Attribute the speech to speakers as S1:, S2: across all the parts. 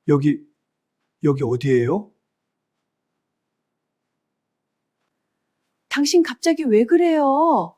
S1: 여기, 여기 어디예요?
S2: 당신 갑자기 왜 그래요?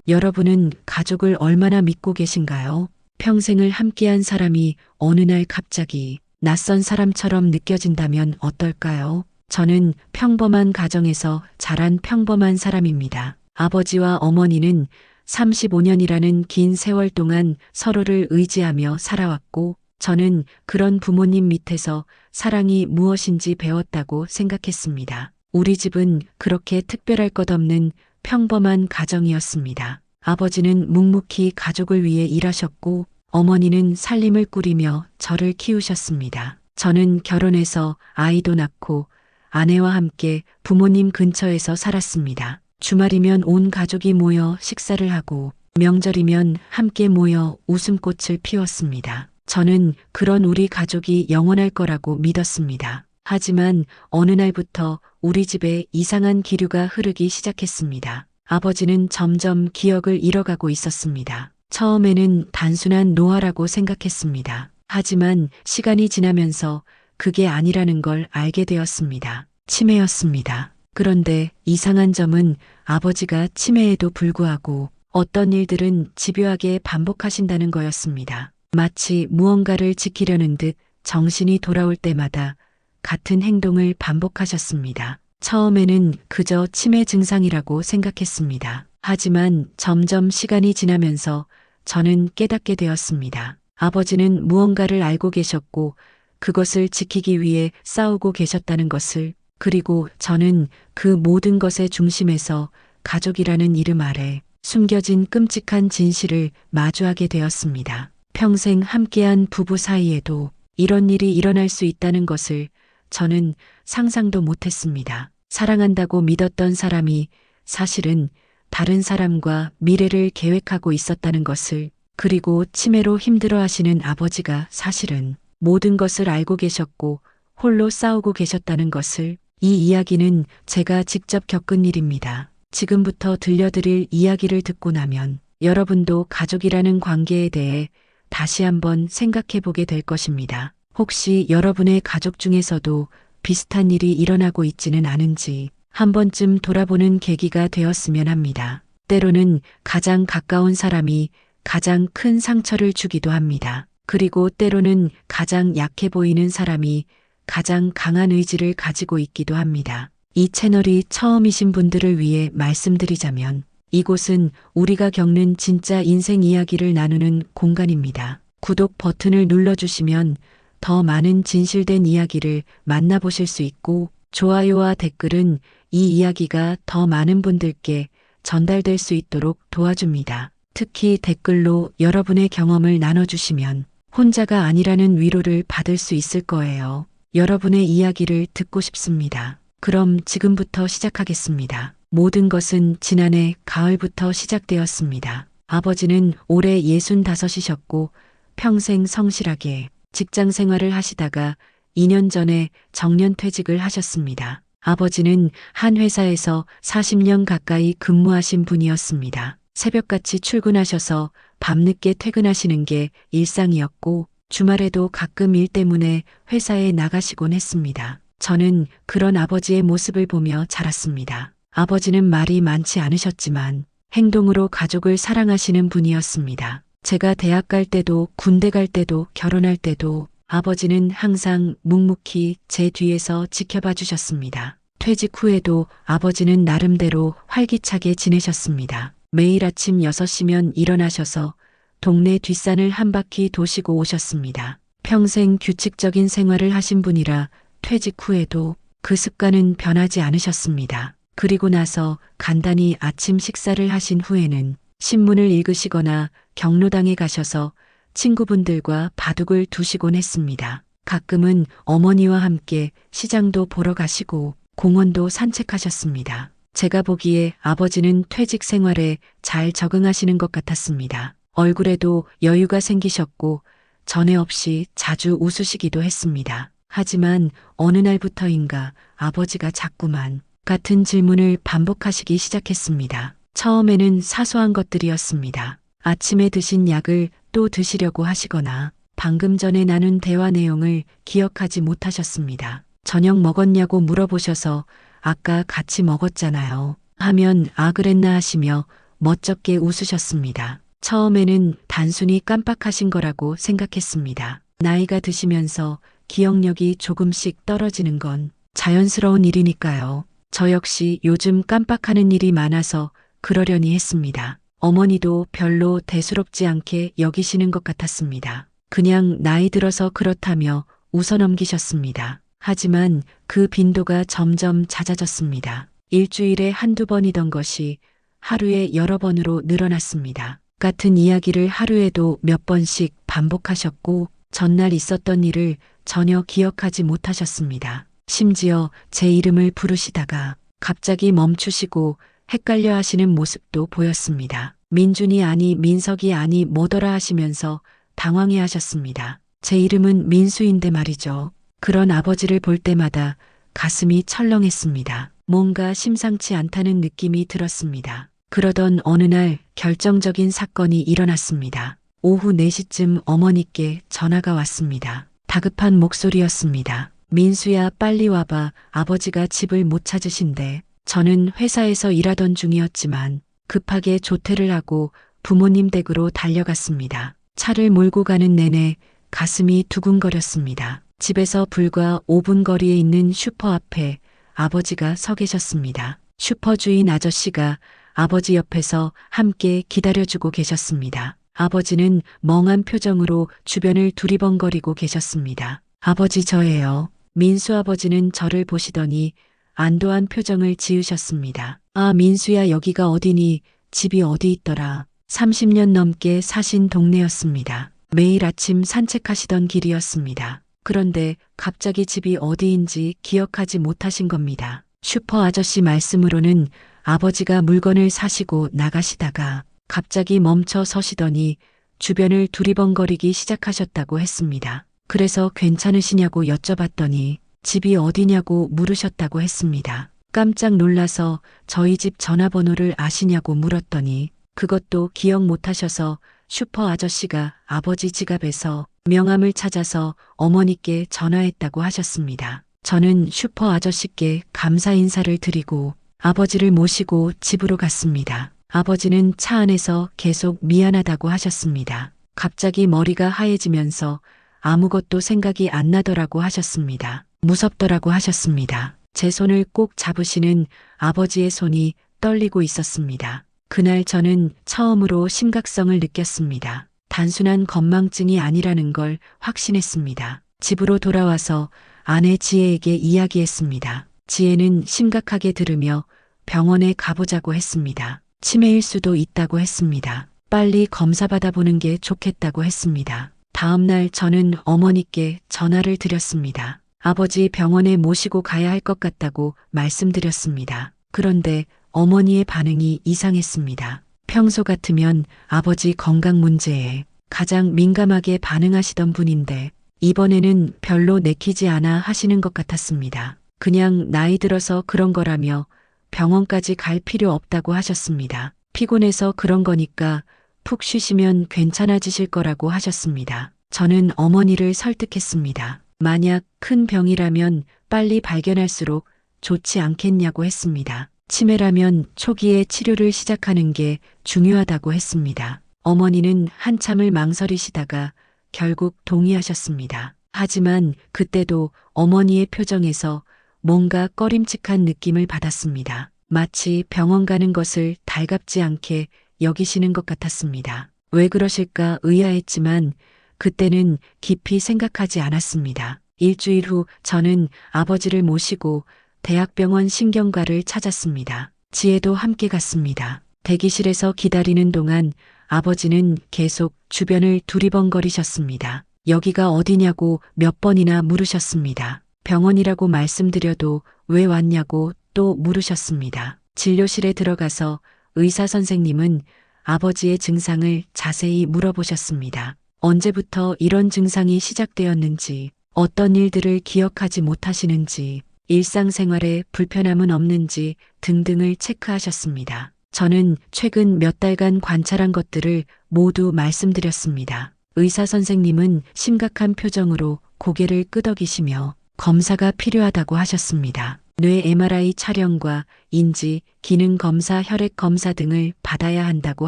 S3: 여러분은 가족을 얼마나 믿고 계신가요? 평생을 함께한 사람이 어느 날 갑자기 낯선 사람처럼 느껴진다면 어떨까요? 저는 평범한 가정에서 자란 평범한 사람입니다. 아버지와 어머니는 35년이라는 긴 세월 동안 서로를 의지하며 살아왔고, 저는 그런 부모님 밑에서 사랑이 무엇인지 배웠다고 생각했습니다. 우리 집은 그렇게 특별할 것 없는 평범한 가정이었습니다. 아버지는 묵묵히 가족을 위해 일하셨고, 어머니는 살림을 꾸리며 저를 키우셨습니다. 저는 결혼해서 아이도 낳고 아내와 함께 부모님 근처에서 살았습니다. 주말이면 온 가족이 모여 식사를 하고, 명절이면 함께 모여 웃음꽃을 피웠습니다. 저는 그런 우리 가족이 영원할 거라고 믿었습니다. 하지만 어느 날부터 우리 집에 이상한 기류가 흐르기 시작했습니다. 아버지는 점점 기억을 잃어가고 있었습니다. 처음에는 단순한 노화라고 생각했습니다. 하지만 시간이 지나면서 그게 아니라는 걸 알게 되었습니다. 치매였습니다. 그런데 이상한 점은 아버지가 치매에도 불구하고 어떤 일들은 집요하게 반복하신다는 거였습니다. 마치 무언가를 지키려는 듯 정신이 돌아올 때마다 같은 행동을 반복하셨습니다. 처음에는 그저 치매 증상이라고 생각했습니다. 하지만 점점 시간이 지나면서 저는 깨닫게 되었습니다. 아버지는 무언가를 알고 계셨고 그것을 지키기 위해 싸우고 계셨다는 것을, 그리고 저는 그 모든 것의 중심에서 가족이라는 이름 아래 숨겨진 끔찍한 진실을 마주하게 되었습니다. 평생 함께한 부부 사이에도 이런 일이 일어날 수 있다는 것을 저는 상상도 못했습니다. 사랑한다고 믿었던 사람이 사실은 다른 사람과 미래를 계획하고 있었다는 것을, 그리고 치매로 힘들어하시는 아버지가 사실은 모든 것을 알고 계셨고 홀로 싸우고 계셨다는 것을, 이 이야기는 제가 직접 겪은 일입니다. 지금부터 들려드릴 이야기를 듣고 나면 여러분도 가족이라는 관계에 대해 다시 한번 생각해 보게 될 것입니다. 혹시 여러분의 가족 중에서도 비슷한 일이 일어나고 있지는 않은지 한 번쯤 돌아보는 계기가 되었으면 합니다. 때로는 가장 가까운 사람이 가장 큰 상처를 주기도 합니다. 그리고 때로는 가장 약해 보이는 사람이 가장 강한 의지를 가지고 있기도 합니다. 이 채널이 처음이신 분들을 위해 말씀드리자면, 이곳은 우리가 겪는 진짜 인생 이야기를 나누는 공간입니다. 구독 버튼을 눌러주시면 더 많은 진실된 이야기를 만나보실 수 있고, 좋아요와 댓글은 이 이야기가 더 많은 분들께 전달될 수 있도록 도와줍니다. 특히 댓글로 여러분의 경험을 나눠주시면 혼자가 아니라는 위로를 받을 수 있을 거예요. 여러분의 이야기를 듣고 싶습니다. 그럼 지금부터 시작하겠습니다. 모든 것은 지난해 가을부터 시작되었습니다. 아버지는 올해 65이셨고 평생 성실하게 직장 생활을 하시다가 2년 전에 정년퇴직을 하셨습니다. 아버지는 한 회사에서 40년 가까이 근무하신 분이었습니다. 새벽같이 출근하셔서 밤늦게 퇴근하시는 게 일상이었고, 주말에도 가끔 일 때문에 회사에 나가시곤 했습니다. 저는 그런 아버지의 모습을 보며 자랐습니다. 아버지는 말이 많지 않으셨지만 행동으로 가족을 사랑하시는 분이었습니다. 제가 대학 갈 때도 군대 갈 때도 결혼할 때도 아버지는 항상 묵묵히 제 뒤에서 지켜봐 주셨습니다. 퇴직 후에도 아버지는 나름대로 활기차게 지내셨습니다. 매일 아침 6시면 일어나셔서 동네 뒷산을 한 바퀴 도시고 오셨습니다. 평생 규칙적인 생활을 하신 분이라 퇴직 후에도 그 습관은 변하지 않으셨습니다. 그리고 나서 간단히 아침 식사를 하신 후에는 신문을 읽으시거나 경로당에 가셔서 친구분들과 바둑을 두시곤 했습니다. 가끔은 어머니와 함께 시장도 보러 가시고 공원도 산책하셨습니다. 제가 보기에 아버지는 퇴직 생활에 잘 적응하시는 것 같았습니다. 얼굴에도 여유가 생기셨고 전에 없이 자주 웃으시기도 했습니다. 하지만 어느 날부터인가 아버지가 자꾸만 같은 질문을 반복하시기 시작했습니다. 처음에는 사소한 것들이었습니다. 아침에 드신 약을 또 드시려고 하시거나 방금 전에 나눈 대화 내용을 기억하지 못하셨습니다. 저녁 먹었냐고 물어보셔서 아까 같이 먹었잖아요. 하면 아 그랬나 하시며 멋쩍게 웃으셨습니다. 처음에는 단순히 깜빡하신 거라고 생각했습니다. 나이가 드시면서 기억력이 조금씩 떨어지는 건 자연스러운 일이니까요. 저 역시 요즘 깜빡하는 일이 많아서 그러려니 했습니다. 어머니도 별로 대수롭지 않게 여기시는 것 같았습니다. 그냥 나이 들어서 그렇다며 웃어넘기셨습니다. 하지만 그 빈도가 점점 잦아졌습니다. 일주일에 한두 번이던 것이 하루에 여러 번으로 늘어났습니다. 같은 이야기를 하루에도 몇 번씩 반복하셨고 전날 있었던 일을 전혀 기억하지 못하셨습니다. 심지어 제 이름을 부르시다가 갑자기 멈추시고 헷갈려 하시는 모습도 보였습니다. 민준이 아니 민석이 아니 뭐더라 하시면서 당황해 하셨습니다. 제 이름은 민수인데 말이죠. 그런 아버지를 볼 때마다 가슴이 철렁했습니다. 뭔가 심상치 않다는 느낌이 들었습니다. 그러던 어느 날 결정적인 사건이 일어났습니다. 오후 4시쯤 어머니께 전화가 왔습니다. 다급한 목소리였습니다. 민수야 빨리 와봐. 아버지가 집을 못 찾으신대. 저는 회사에서 일하던 중이었지만 급하게 조퇴를 하고 부모님 댁으로 달려갔습니다. 차를 몰고 가는 내내 가슴이 두근거렸습니다. 집에서 불과 5분 거리에 있는 슈퍼 앞에 아버지가 서 계셨습니다. 슈퍼 주인 아저씨가 아버지 옆에서 함께 기다려주고 계셨습니다. 아버지는 멍한 표정으로 주변을 두리번거리고 계셨습니다. 아버지 저예요. 민수 아버지는 저를 보시더니 안도한 표정을 지으셨습니다. 아 민수야 여기가 어디니? 집이 어디 있더라? 30년 넘게 사신 동네였습니다. 매일 아침 산책하시던 길이었습니다. 그런데 갑자기 집이 어디인지 기억하지 못하신 겁니다. 슈퍼 아저씨 말씀으로는 아버지가 물건을 사시고 나가시다가 갑자기 멈춰 서시더니 주변을 두리번거리기 시작하셨다고 했습니다. 그래서 괜찮으시냐고 여쭤봤더니 집이 어디냐고 물으셨다고 했습니다. 깜짝 놀라서 저희 집 전화번호를 아시냐고 물었더니 그것도 기억 못하셔서 슈퍼 아저씨가 아버지 지갑에서 명함을 찾아서 어머니께 전화했다고 하셨습니다. 저는 슈퍼 아저씨께 감사 인사를 드리고 아버지를 모시고 집으로 갔습니다. 아버지는 차 안에서 계속 미안하다고 하셨습니다. 갑자기 머리가 하얘지면서 아무것도 생각이 안 나더라고 하셨습니다. 무섭더라고 하셨습니다. 제 손을 꼭 잡으시는 아버지의 손이 떨리고 있었습니다. 그날 저는 처음으로 심각성을 느꼈습니다. 단순한 건망증이 아니라는 걸 확신했습니다. 집으로 돌아와서 아내 지혜에게 이야기했습니다. 지혜는 심각하게 들으며 병원에 가보자고 했습니다. 치매일 수도 있다고 했습니다. 빨리 검사 받아보는 게 좋겠다고 했습니다. 다음 날 저는 어머니께 전화를 드렸습니다. 아버지 병원에 모시고 가야 할 것 같다고 말씀드렸습니다. 그런데 어머니의 반응이 이상했습니다. 평소 같으면 아버지 건강 문제에 가장 민감하게 반응하시던 분인데 이번에는 별로 내키지 않아 하시는 것 같았습니다. 그냥 나이 들어서 그런 거라며 병원까지 갈 필요 없다고 하셨습니다. 피곤해서 그런 거니까 푹 쉬시면 괜찮아지실 거라고 하셨습니다. 저는 어머니를 설득했습니다. 만약 큰 병이라면 빨리 발견할수록 좋지 않겠냐고 했습니다. 치매라면 초기에 치료를 시작하는 게 중요하다고 했습니다. 어머니는 한참을 망설이시다가 결국 동의하셨습니다. 하지만 그때도 어머니의 표정에서 뭔가 꺼림칙한 느낌을 받았습니다. 마치 병원 가는 것을 달갑지 않게 여기시는 것 같았습니다. 왜 그러실까 의아했지만 그때는 깊이 생각하지 않았습니다. 일주일 후 저는 아버지를 모시고 대학병원 신경과를 찾았습니다. 지혜도 함께 갔습니다. 대기실에서 기다리는 동안 아버지는 계속 주변을 두리번거리셨습니다. 여기가 어디냐고 몇 번이나 물으셨습니다. 병원이라고 말씀드려도 왜 왔냐고 또 물으셨습니다. 진료실에 들어가서 의사 선생님은 아버지의 증상을 자세히 물어보셨습니다. 언제부터 이런 증상이 시작되었는지, 어떤 일들을 기억하지 못하시는지, 일상생활에 불편함은 없는지 등등을 체크하셨습니다. 저는 최근 몇 달간 관찰한 것들을 모두 말씀드렸습니다. 의사 선생님은 심각한 표정으로 고개를 끄덕이시며 검사가 필요하다고 하셨습니다. 뇌 MRI 촬영과 인지, 기능 검사, 혈액 검사 등을 받아야 한다고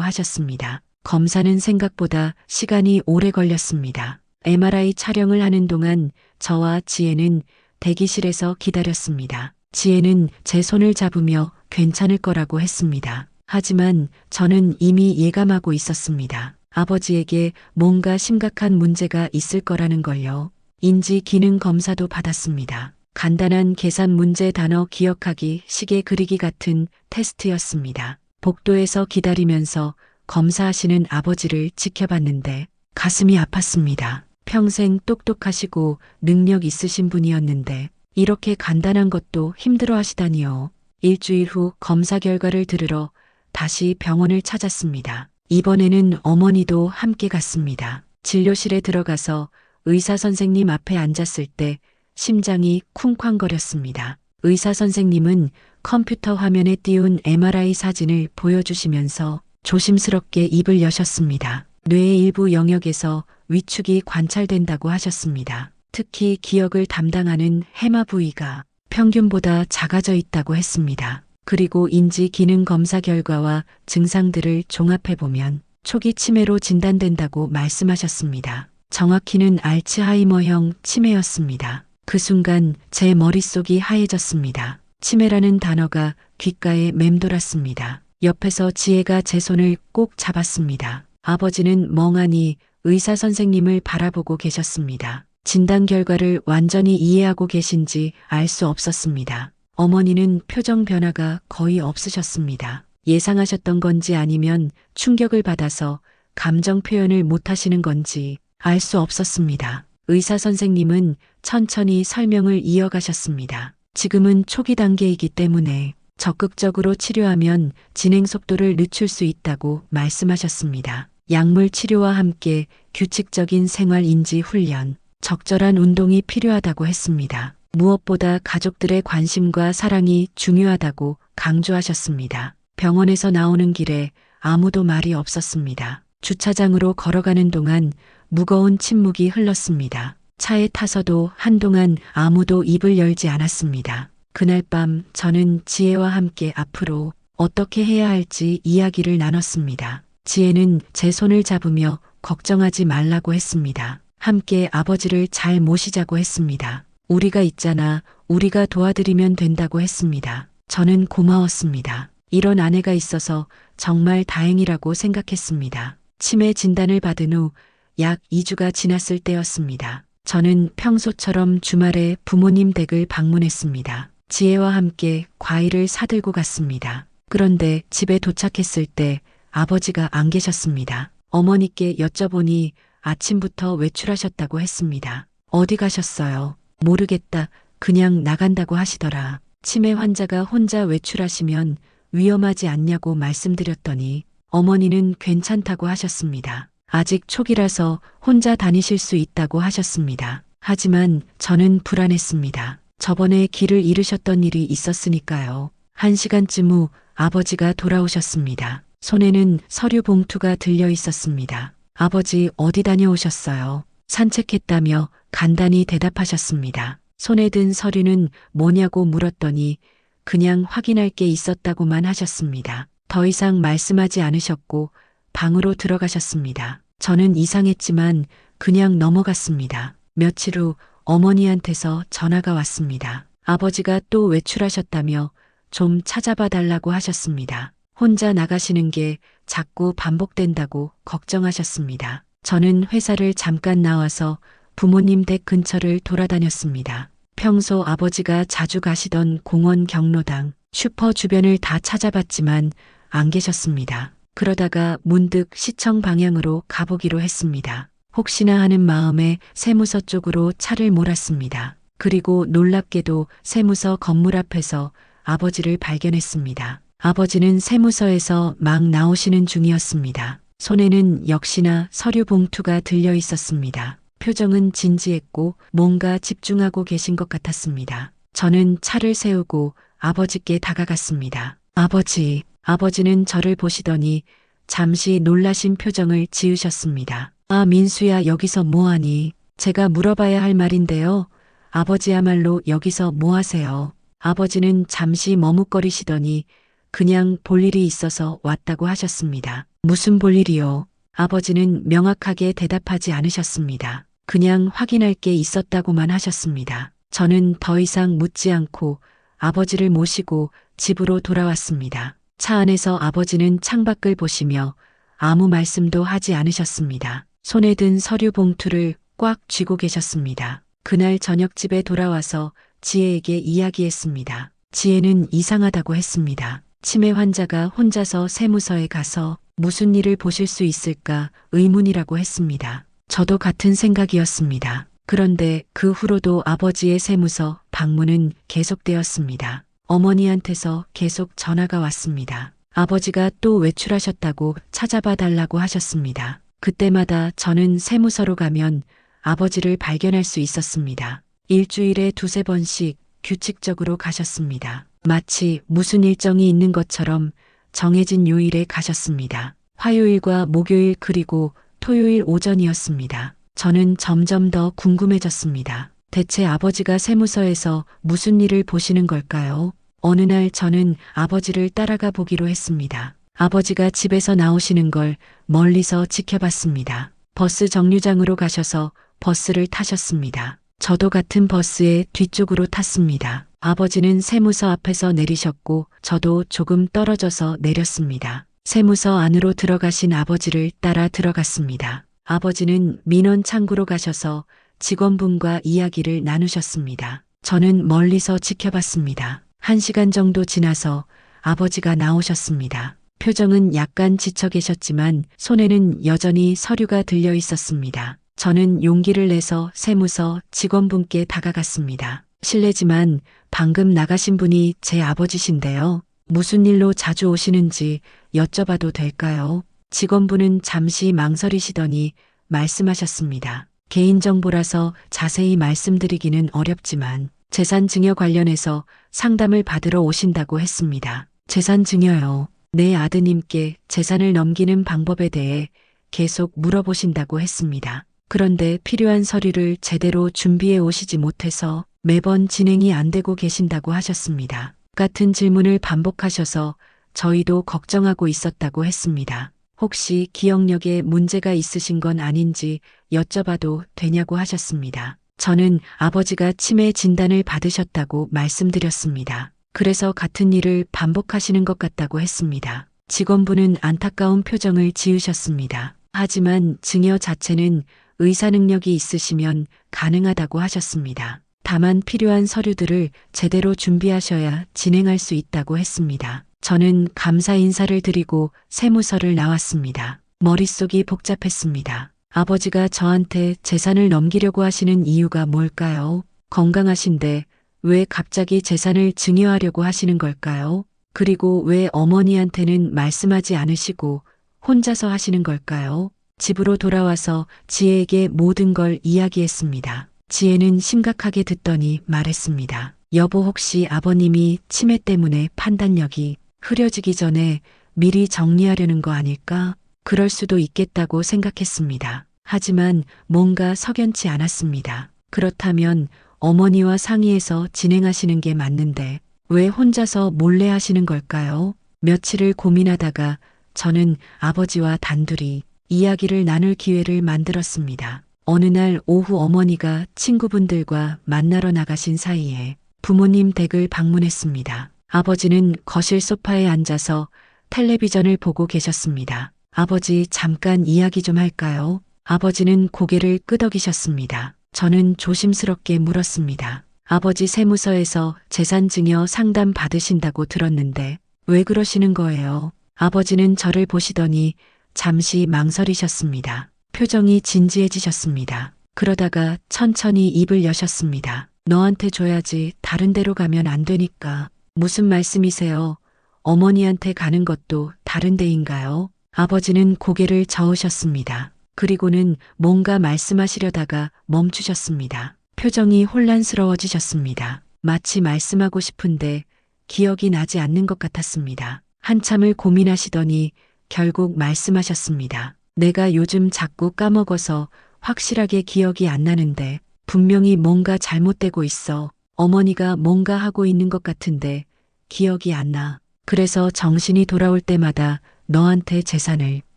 S3: 하셨습니다. 검사는 생각보다 시간이 오래 걸렸습니다. MRI 촬영을 하는 동안 저와 지혜는 대기실에서 기다렸습니다. 지혜는 제 손을 잡으며 괜찮을 거라고 했습니다. 하지만 저는 이미 예감하고 있었습니다. 아버지에게 뭔가 심각한 문제가 있을 거라는 걸요. 인지 기능 검사도 받았습니다. 간단한 계산 문제 단어 기억하기, 시계 그리기 같은 테스트였습니다. 복도에서 기다리면서 검사하시는 아버지를 지켜봤는데 가슴이 아팠습니다. 평생 똑똑하시고 능력 있으신 분이었는데 이렇게 간단한 것도 힘들어 하시다니요. 일주일 후 검사 결과를 들으러 다시 병원을 찾았습니다. 이번에는 어머니도 함께 갔습니다. 진료실에 들어가서 의사 선생님 앞에 앉았을 때 심장이 쿵쾅거렸습니다. 의사 선생님은 컴퓨터 화면에 띄운 MRI 사진을 보여주시면서 조심스럽게 입을 여셨습니다. 뇌의 일부 영역에서 위축이 관찰된다고 하셨습니다. 특히 기억을 담당하는 해마 부위가 평균보다 작아져 있다고 했습니다. 그리고 인지 기능 검사 결과와 증상들을 종합해보면 초기 치매로 진단된다고 말씀하셨습니다. 정확히는 알츠하이머형 치매였습니다. 그 순간 제 머릿속이 하얘졌습니다. 치매라는 단어가 귓가에 맴돌았습니다. 옆에서 지혜가 제 손을 꼭 잡았습니다. 아버지는 멍하니 의사 선생님을 바라보고 계셨습니다. 진단 결과를 완전히 이해하고 계신지 알 수 없었습니다. 어머니는 표정 변화가 거의 없으셨습니다. 예상하셨던 건지 아니면 충격을 받아서 감정 표현을 못하시는 건지 알 수 없었습니다. 의사 선생님은 천천히 설명을 이어가셨습니다. 지금은 초기 단계이기 때문에 적극적으로 치료하면 진행 속도를 늦출 수 있다고 말씀하셨습니다. 약물 치료와 함께 규칙적인 생활 인지 훈련, 적절한 운동이 필요하다고 했습니다. 무엇보다 가족들의 관심과 사랑이 중요하다고 강조하셨습니다. 병원에서 나오는 길에 아무도 말이 없었습니다. 주차장으로 걸어가는 동안 무거운 침묵이 흘렀습니다. 차에 타서도 한동안 아무도 입을 열지 않았습니다. 그날 밤 저는 지혜와 함께 앞으로 어떻게 해야 할지 이야기를 나눴습니다. 지혜는 제 손을 잡으며 걱정하지 말라고 했습니다. 함께 아버지를 잘 모시자고 했습니다. 우리가 있잖아, 우리가 도와드리면 된다고 했습니다. 저는 고마웠습니다. 이런 아내가 있어서 정말 다행이라고 생각했습니다. 치매 진단을 받은 후 약 2주가 지났을 때였습니다. 저는 평소처럼 주말에 부모님 댁을 방문했습니다. 지혜와 함께 과일을 사들고 갔습니다. 그런데 집에 도착했을 때 아버지가 안 계셨습니다. 어머니께 여쭤보니 아침부터 외출하셨다고 했습니다. 어디 가셨어요? 모르겠다. 그냥 나간다고 하시더라. 치매 환자가 혼자 외출하시면 위험하지 않냐고 말씀드렸더니 어머니는 괜찮다고 하셨습니다. 아직 초기라서 혼자 다니실 수 있다고 하셨습니다. 하지만 저는 불안했습니다. 저번에 길을 잃으셨던 일이 있었으니까요. 1시간쯤 후 아버지가 돌아오셨습니다. 손에는 서류 봉투가 들려 있었습니다. 아버지 어디 다녀오셨어요? 산책했다며 간단히 대답하셨습니다. 손에 든 서류는 뭐냐고 물었더니 그냥 확인할 게 있었다고만 하셨습니다. 더 이상 말씀하지 않으셨고 방으로 들어가셨습니다. 저는 이상했지만 그냥 넘어갔습니다. 며칠 후 어머니한테서 전화가 왔습니다. 아버지가 또 외출하셨다며 좀 찾아봐 달라고 하셨습니다. 혼자 나가시는 게 자꾸 반복된다고 걱정하셨습니다. 저는 회사를 잠깐 나와서 부모님 댁 근처를 돌아다녔습니다. 평소 아버지가 자주 가시던 공원 경로당, 슈퍼 주변을 다 찾아봤지만 안 계셨습니다. 그러다가 문득 시청 방향으로 가보기로 했습니다. 혹시나 하는 마음에 세무서 쪽으로 차를 몰았습니다. 그리고 놀랍게도 세무서 건물 앞에서 아버지를 발견했습니다. 아버지는 세무서에서 막 나오시는 중이었습니다. 손에는 역시나 서류 봉투가 들려 있었습니다. 표정은 진지했고 뭔가 집중하고 계신 것 같았습니다. 저는 차를 세우고 아버지께 다가갔습니다. 아버지는 저를 보시더니 잠시 놀라신 표정을 지으셨습니다. 아, 민수야, 여기서 뭐하니? 제가 물어봐야 할 말인데요. 아버지야말로 여기서 뭐 하세요? 아버지는 잠시 머뭇거리시더니 그냥 볼 일이 있어서 왔다고 하셨습니다. 무슨 볼 일이요? 아버지는 명확하게 대답하지 않으셨습니다. 그냥 확인할 게 있었다고만 하셨습니다. 저는 더 이상 묻지 않고 아버지를 모시고 집으로 돌아왔습니다. 차 안에서 아버지는 창밖을 보시며 아무 말씀도 하지 않으셨습니다. 손에 든 서류 봉투를 꽉 쥐고 계셨습니다. 그날 저녁 집에 돌아와서 지혜에게 이야기했습니다. 지혜는 이상하다고 했습니다. 치매 환자가 혼자서 세무서에 가서 무슨 일을 보실 수 있을까 의문이라고 했습니다. 저도 같은 생각이었습니다. 그런데 그 후로도 아버지의 세무서 방문은 계속되었습니다. 어머니한테서 계속 전화가 왔습니다. 아버지가 또 외출하셨다고 찾아봐 달라고 하셨습니다. 그때마다 저는 세무서로 가면 아버지를 발견할 수 있었습니다. 일주일에 두세 번씩 규칙적으로 가셨습니다. 마치 무슨 일정이 있는 것처럼 정해진 요일에 가셨습니다. 화요일과 목요일 그리고 토요일 오전이었습니다. 저는 점점 더 궁금해졌습니다. 대체 아버지가 세무서에서 무슨 일을 보시는 걸까요? 어느 날 저는 아버지를 따라가 보기로 했습니다. 아버지가 집에서 나오시는 걸 멀리서 지켜봤습니다. 버스 정류장으로 가셔서 버스를 타셨습니다. 저도 같은 버스의 뒤쪽으로 탔습니다. 아버지는 세무서 앞에서 내리셨고 저도 조금 떨어져서 내렸습니다. 세무서 안으로 들어가신 아버지를 따라 들어갔습니다. 아버지는 민원 창구로 가셔서 직원분과 이야기를 나누셨습니다. 저는 멀리서 지켜봤습니다. 1시간 정도 지나서 아버지가 나오셨습니다. 표정은 약간 지쳐 계셨지만 손에는 여전히 서류가 들려 있었습니다. 저는 용기를 내서 세무서 직원분께 다가갔습니다. 실례지만 방금 나가신 분이 제 아버지신데요. 무슨 일로 자주 오시는지 여쭤봐도 될까요? 직원분은 잠시 망설이시더니 말씀하셨습니다. 개인정보라서 자세히 말씀드리기는 어렵지만 재산 증여 관련해서 상담을 받으러 오신다고 했습니다. 재산 증여요. 내 아드님께 재산을 넘기는 방법에 대해 계속 물어보신다고 했습니다. 그런데 필요한 서류를 제대로 준비해 오시지 못해서 매번 진행이 안 되고 계신다고 하셨습니다. 같은 질문을 반복하셔서 저희도 걱정하고 있었다고 했습니다. 혹시 기억력에 문제가 있으신 건 아닌지 여쭤봐도 되냐고 하셨습니다. 저는 아버지가 치매 진단을 받으셨다고 말씀드렸습니다. 그래서 같은 일을 반복하시는 것 같다고 했습니다. 직원분은 안타까운 표정을 지으셨습니다. 하지만 증여 자체는 의사 능력이 있으시면 가능하다고 하셨습니다. 다만 필요한 서류들을 제대로 준비하셔야 진행할 수 있다고 했습니다. 저는 감사 인사를 드리고 세무서를 나왔습니다. 머릿속이 복잡했습니다. 아버지가 저한테 재산을 넘기려고 하시는 이유가 뭘까요? 건강하신데 왜 갑자기 재산을 증여하려고 하시는 걸까요? 그리고 왜 어머니한테는 말씀하지 않으시고 혼자서 하시는 걸까요? 집으로 돌아와서 지혜에게 모든 걸 이야기했습니다. 지혜는 심각하게 듣더니 말했습니다. 여보, 혹시 아버님이 치매 때문에 판단력이 흐려지기 전에 미리 정리하려는 거 아닐까? 그럴 수도 있겠다고 생각했습니다. 하지만 뭔가 석연치 않았습니다. 그렇다면 어머니와 상의해서 진행하시는 게 맞는데 왜 혼자서 몰래 하시는 걸까요? 며칠을 고민하다가 저는 아버지와 단둘이 이야기를 나눌 기회를 만들었습니다. 어느 날 오후 어머니가 친구분들과 만나러 나가신 사이에 부모님 댁을 방문했습니다. 아버지는 거실 소파에 앉아서 텔레비전을 보고 계셨습니다. 아버지, 잠깐 이야기 좀 할까요? 아버지는 고개를 끄덕이셨습니다. 저는 조심스럽게 물었습니다. 아버지, 세무서에서 재산 증여 상담 받으신다고 들었는데 왜 그러시는 거예요? 아버지는 저를 보시더니 잠시 망설이셨습니다. 표정이 진지해지셨습니다. 그러다가 천천히 입을 여셨습니다. 너한테 줘야지 다른 데로 가면 안 되니까. 무슨 말씀이세요? 어머니한테 가는 것도 다른 데인가요? 아버지는 고개를 저으셨습니다. 그리고는 뭔가 말씀하시려다가 멈추셨습니다. 표정이 혼란스러워지셨습니다. 마치 말씀하고 싶은데 기억이 나지 않는 것 같았습니다. 한참을 고민하시더니 결국 말씀하셨습니다. 내가 요즘 자꾸 까먹어서 확실하게 기억이 안 나는데 분명히 뭔가 잘못되고 있어. 어머니가 뭔가 하고 있는 것 같은데 기억이 안 나. 그래서 정신이 돌아올 때마다 너한테 재산을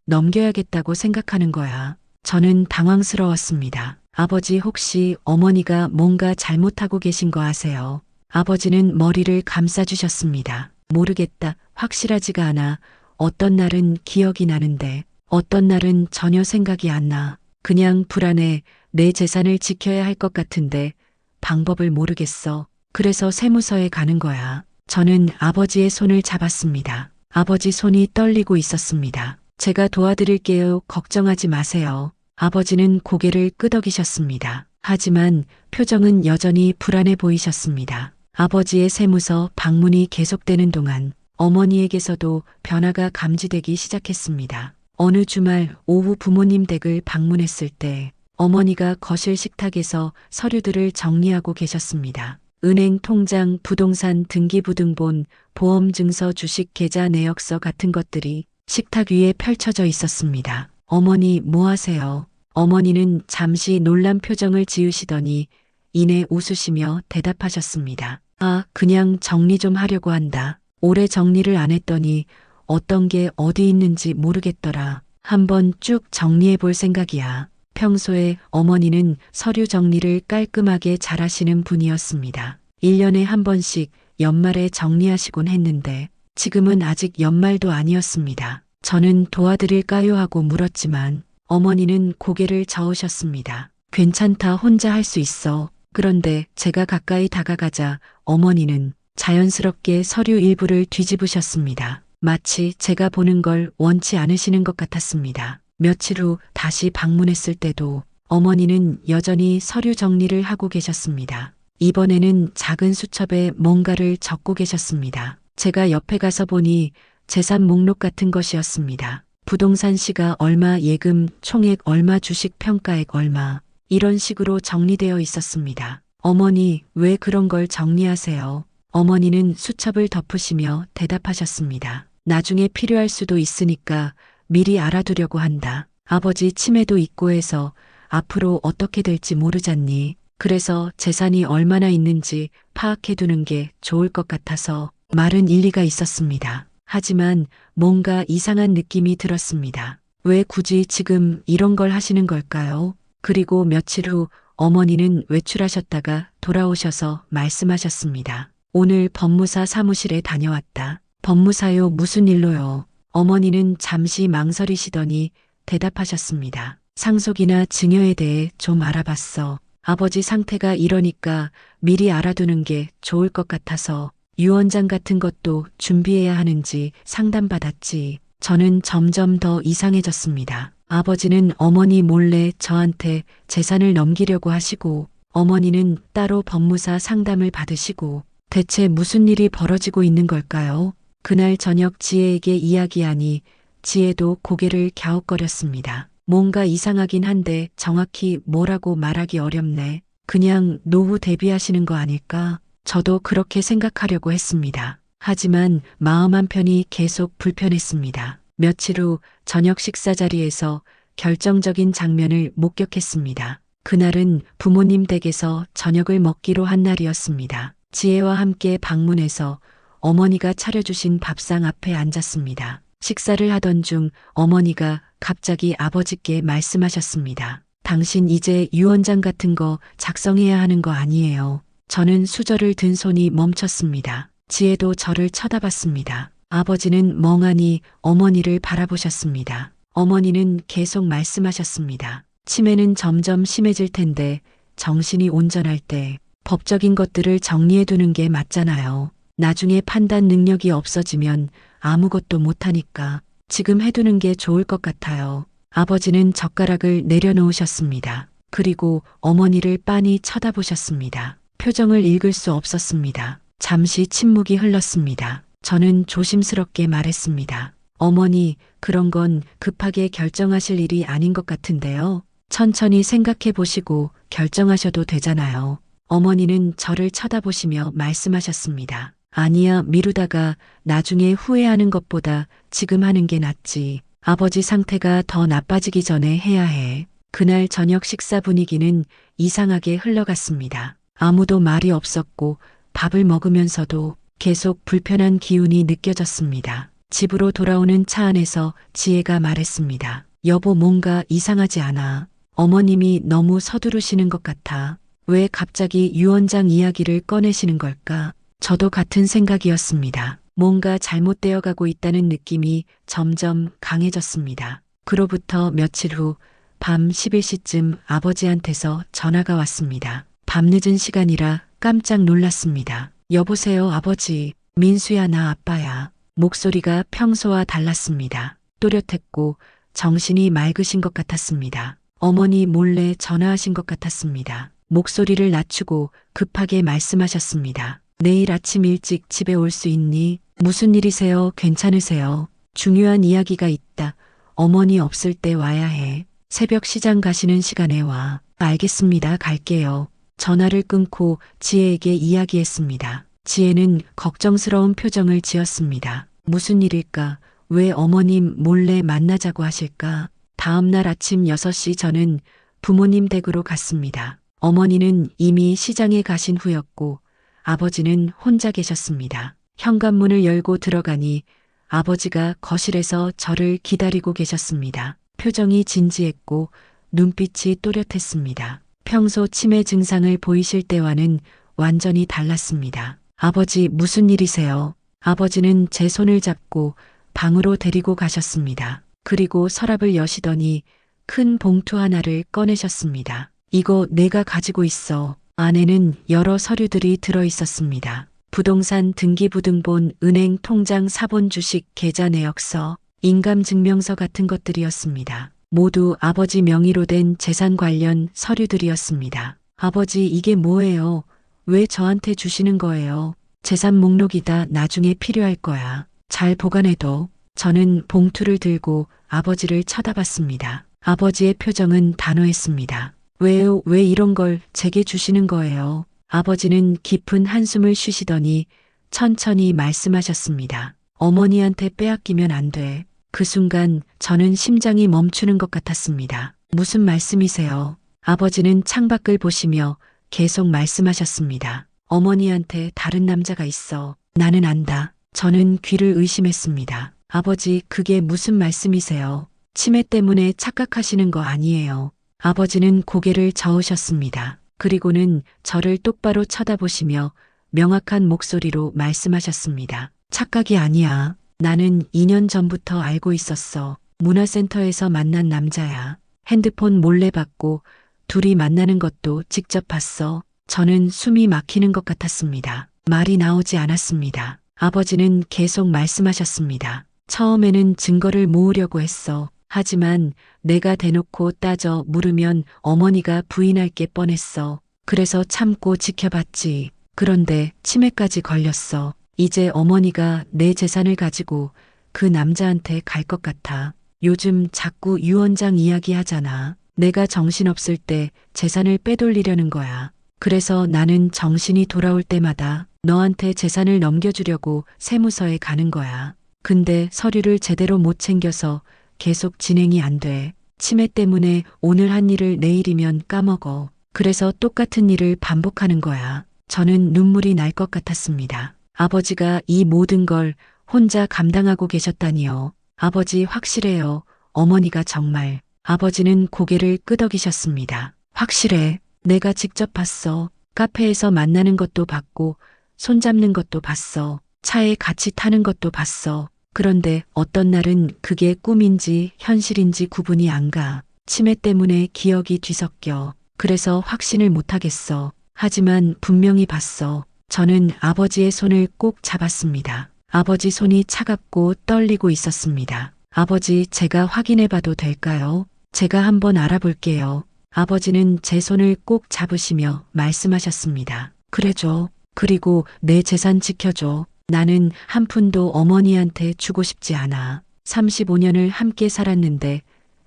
S3: 넘겨야겠다고 생각하는 거야. 저는 당황스러웠습니다. 아버지 혹시 어머니가 뭔가 잘못하고 계신 거 아세요? 아버지는 머리를 감싸주셨습니다. 모르겠다. 확실하지가 않아. 어떤 날은 기억이 나는데 어떤 날은 전혀 생각이 안 나. 그냥 불안해. 내 재산을 지켜야 할 것 같은데 방법을 모르겠어. 그래서 세무서에 가는 거야. 저는 아버지의 손을 잡았습니다. 아버지 손이 떨리고 있었습니다. 제가 도와드릴게요. 걱정하지 마세요. 아버지는 고개를 끄덕이셨습니다. 하지만 표정은 여전히 불안해 보이셨습니다. 아버지의 세무서 방문이 계속되는 동안 어머니에게서도 변화가 감지되기 시작했습니다. 어느 주말 오후 부모님 댁을 방문했을 때 어머니가 거실 식탁에서 서류들을 정리하고 계셨습니다. 은행 통장, 부동산 등기부등본, 보험증서, 주식 계좌 내역서 같은 것들이 식탁 위에 펼쳐져 있었습니다. 어머니 뭐 하세요? 어머니는 잠시 놀란 표정을 지으시더니 이내 웃으시며 대답하셨습니다. 아, 그냥 정리 좀 하려고 한다. 오래 정리를 안 했더니 어떤 게 어디 있는지 모르겠더라. 한번 쭉 정리해 볼 생각이야. 평소에 어머니는 서류 정리를 깔끔하게 잘하시는 분이었습니다. 1년에 한 번씩 연말에 정리하시곤 했는데 지금은 아직 연말도 아니었습니다. 저는 도와드릴까요 하고 물었지만 어머니는 고개를 저으셨습니다. 괜찮다. 혼자 할 수 있어. 그런데 제가 가까이 다가가자 어머니는 자연스럽게 서류 일부를 뒤집으셨습니다. 마치 제가 보는 걸 원치 않으시는 것 같았습니다. 며칠 후 다시 방문했을 때도 어머니는 여전히 서류 정리를 하고 계셨습니다. 이번에는 작은 수첩에 뭔가를 적고 계셨습니다. 제가 옆에 가서 보니 재산 목록 같은 것이었습니다. 부동산 시가 얼마, 예금, 총액 얼마, 주식 평가액 얼마 이런 식으로 정리되어 있었습니다. 어머니, 왜 그런 걸 정리하세요? 어머니는 수첩을 덮으시며 대답하셨습니다. 나중에 필요할 수도 있으니까 미리 알아두려고 한다. 아버지 치매도 있고 해서 앞으로 어떻게 될지 모르잖니. 그래서 재산이 얼마나 있는지 파악해두는 게 좋을 것 같아서. 말은 일리가 있었습니다. 하지만 뭔가 이상한 느낌이 들었습니다. 왜 굳이 지금 이런 걸 하시는 걸까요? 그리고 며칠 후 어머니는 외출하셨다가 돌아오셔서 말씀하셨습니다. 오늘 법무사 사무실에 다녀왔다. 법무사요? 무슨 일로요? 어머니는 잠시 망설이시더니 대답하셨습니다. 상속이나 증여에 대해 좀 알아봤어. 아버지 상태가 이러니까 미리 알아두는 게 좋을 것 같아서 유언장 같은 것도 준비해야 하는지 상담받았지. 저는 점점 더 이상해졌습니다. 아버지는 어머니 몰래 저한테 재산을 넘기려고 하시고 어머니는 따로 법무사 상담을 받으시고 대체 무슨 일이 벌어지고 있는 걸까요? 그날 저녁 지혜에게 이야기하니 지혜도 고개를 갸웃거렸습니다. 뭔가 이상하긴 한데 정확히 뭐라고 말하기 어렵네. 그냥 노후 대비하시는 거 아닐까? 저도 그렇게 생각하려고 했습니다. 하지만 마음 한편이 계속 불편했습니다. 며칠 후 저녁 식사 자리에서 결정적인 장면을 목격했습니다. 그날은 부모님 댁에서 저녁을 먹기로 한 날이었습니다. 지혜와 함께 방문해서 어머니가 차려주신 밥상 앞에 앉았습니다. 식사를 하던 중 어머니가 갑자기 아버지께 말씀하셨습니다. 당신 이제 유언장 같은 거 작성해야 하는 거 아니에요. 저는 수저를 든 손이 멈췄습니다. 지혜도 저를 쳐다봤습니다. 아버지는 멍하니 어머니를 바라보셨습니다. 어머니는 계속 말씀하셨습니다. 치매는 점점 심해질 텐데 정신이 온전할 때 법적인 것들을 정리해두는 게 맞잖아요. 나중에 판단 능력이 없어지면 아무것도 못하니까 지금 해두는 게 좋을 것 같아요. 아버지는 젓가락을 내려놓으셨습니다. 그리고 어머니를 빤히 쳐다보셨습니다. 표정을 읽을 수 없었습니다. 잠시 침묵이 흘렀습니다. 저는 조심스럽게 말했습니다. 어머니, 그런 건 급하게 결정하실 일이 아닌 것 같은데요. 천천히 생각해 보시고 결정하셔도 되잖아요. 어머니는 저를 쳐다보시며 말씀하셨습니다. 아니야, 미루다가 나중에 후회하는 것보다 지금 하는 게 낫지. 아버지 상태가 더 나빠지기 전에 해야 해. 그날 저녁 식사 분위기는 이상하게 흘러갔습니다. 아무도 말이 없었고 밥을 먹으면서도 계속 불편한 기운이 느껴졌습니다. 집으로 돌아오는 차 안에서 지혜가 말했습니다. 여보, 뭔가 이상하지 않아? 어머님이 너무 서두르시는 것 같아. 왜 갑자기 유언장 이야기를 꺼내시는 걸까? 저도 같은 생각이었습니다. 뭔가 잘못되어 가고 있다는 느낌이 점점 강해졌습니다. 그로부터 며칠 후 밤 11시쯤 아버지한테서 전화가 왔습니다. 밤늦은 시간이라 깜짝 놀랐습니다. 여보세요, 아버지. 민수야, 나 아빠야. 목소리가 평소와 달랐습니다. 또렷했고 정신이 맑으신 것 같았습니다. 어머니 몰래 전화하신 것 같았습니다. 목소리를 낮추고 급하게 말씀하셨습니다. 내일 아침 일찍 집에 올 수 있니? 무슨 일이세요? 괜찮으세요? 중요한 이야기가 있다. 어머니 없을 때 와야 해. 새벽 시장 가시는 시간에 와. 알겠습니다. 갈게요. 전화를 끊고 지혜에게 이야기했습니다. 지혜는 걱정스러운 표정을 지었습니다. 무슨 일일까? 왜 어머님 몰래 만나자고 하실까? 다음 날 아침 6시 저는 부모님 댁으로 갔습니다. 어머니는 이미 시장에 가신 후였고 아버지는 혼자 계셨습니다. 현관문을 열고 들어가니 아버지가 거실에서 저를 기다리고 계셨습니다. 표정이 진지했고 눈빛이 또렷했습니다. 평소 치매 증상을 보이실 때와는 완전히 달랐습니다. 아버지, 무슨 일이세요? 아버지는 제 손을 잡고 방으로 데리고 가셨습니다. 그리고 서랍을 여시더니 큰 봉투 하나를 꺼내셨습니다. 이거 내가 가지고 있어. 안에는 여러 서류들이 들어 있었습니다. 부동산 등기부등본, 은행 통장 사본, 주식 계좌 내역서, 인감증명서 같은 것들이었습니다. 모두 아버지 명의로 된 재산 관련 서류들이었습니다. 아버지, 이게 뭐예요? 왜 저한테 주시는 거예요? 재산 목록이다. 나중에 필요할 거야. 잘 보관해둬. 저는 봉투를 들고 아버지를 쳐다봤습니다. 아버지의 표정은 단호했습니다. 왜요? 왜 이런 걸 제게 주시는 거예요? 아버지는 깊은 한숨을 쉬시더니 천천히 말씀하셨습니다. 어머니한테 빼앗기면 안 돼. 그 순간 저는 심장이 멈추는 것 같았습니다. 무슨 말씀이세요? 아버지는 창밖을 보시며 계속 말씀하셨습니다. 어머니한테 다른 남자가 있어. 나는 안다. 저는 귀를 의심했습니다. 아버지, 그게 무슨 말씀이세요? 치매 때문에 착각하시는 거 아니에요. 아버지는 고개를 저으셨습니다. 그리고는 저를 똑바로 쳐다보시며 명확한 목소리로 말씀하셨습니다. 착각이 아니야. 나는 2년 전부터 알고 있었어. 문화센터에서 만난 남자야. 핸드폰 몰래 받고 둘이 만나는 것도 직접 봤어. 저는 숨이 막히는 것 같았습니다. 말이 나오지 않았습니다. 아버지는 계속 말씀하셨습니다. 처음에는 증거를 모으려고 했어. 하지만 내가 대놓고 따져 물으면 어머니가 부인할 게 뻔했어. 그래서 참고 지켜봤지. 그런데 치매까지 걸렸어. 이제 어머니가 내 재산을 가지고 그 남자한테 갈 것 같아. 요즘 자꾸 유언장 이야기 하잖아. 내가 정신없을 때 재산을 빼돌리려는 거야. 그래서 나는 정신이 돌아올 때마다 너한테 재산을 넘겨주려고 세무서에 가는 거야. 근데 서류를 제대로 못 챙겨서 계속 진행이 안 돼. 치매 때문에 오늘 한 일을 내일이면 까먹어. 그래서 똑같은 일을 반복하는 거야. 저는 눈물이 날 것 같았습니다. 아버지가 이 모든 걸 혼자 감당하고 계셨다니요. 아버지, 확실해요. 어머니가 정말. 아버지는 고개를 끄덕이셨습니다. 확실해. 내가 직접 봤어. 카페에서 만나는 것도 봤고 손잡는 것도 봤어. 차에 같이 타는 것도 봤어. 그런데 어떤 날은 그게 꿈인지 현실인지 구분이 안 가. 치매 때문에 기억이 뒤섞여. 그래서 확신을 못하겠어. 하지만 분명히 봤어. 저는 아버지의 손을 꼭 잡았습니다. 아버지 손이 차갑고 떨리고 있었습니다. 아버지, 제가 확인해 봐도 될까요? 제가 한번 알아볼게요. 아버지는 제 손을 꼭 잡으시며 말씀하셨습니다. 그래줘. 그리고 내 재산 지켜줘. 나는 한 푼도 어머니한테 주고 싶지 않아. 35년을 함께 살았는데